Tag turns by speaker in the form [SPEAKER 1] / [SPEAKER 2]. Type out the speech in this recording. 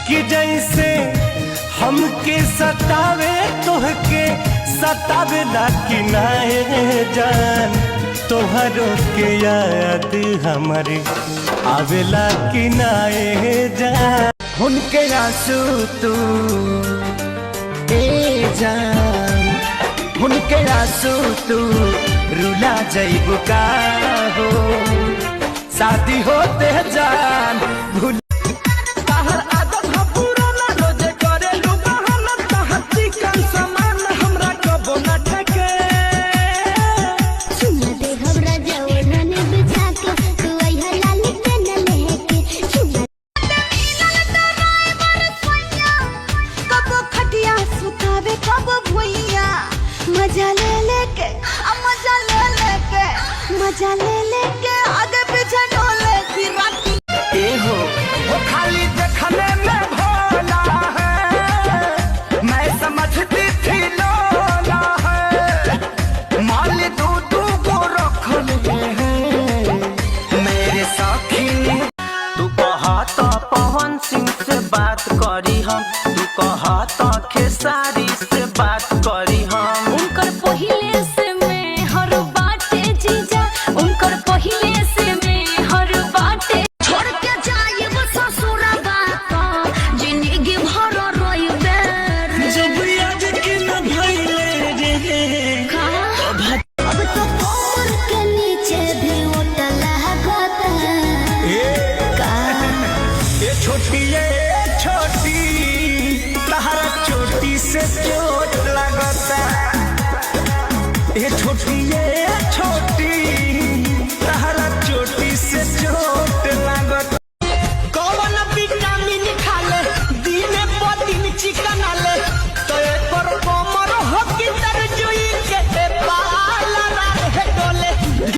[SPEAKER 1] कि जैसे हमके सतावे तोहके सतावे ला कि नाए जान, तोहरों के याद हमारे आवेला कि नाए जान। उनके आंसू तू ए जान, उनके आंसू तू रुला जइबू का हो, शादी होते जान भूल।
[SPEAKER 2] मजा ले लेके मजा ले लेके आगे पीछे डोले की राती।
[SPEAKER 1] ए हो वो खाली देखने में भोला है, मैं समझती थी लोला है, माल दूधू को रख ले हैं मेरे साथी ने।
[SPEAKER 3] तू कहा तो पवन सिंह से बात करी हम, तू कहा तो खेसारी से बात करी हम।
[SPEAKER 2] उनकर पहिले से मैं हर बाटे जीजा, उनकर पहिले से मैं हर बाटे छोड़ के जाए वो ससुरा बात जिंदगी भर रोइबे
[SPEAKER 1] जब आज के न भइले रे।
[SPEAKER 2] अब तो कमर के नीचे भी उठल लगता
[SPEAKER 1] ये छोटी तहरा चोटी से चोट लगता, ये छोटी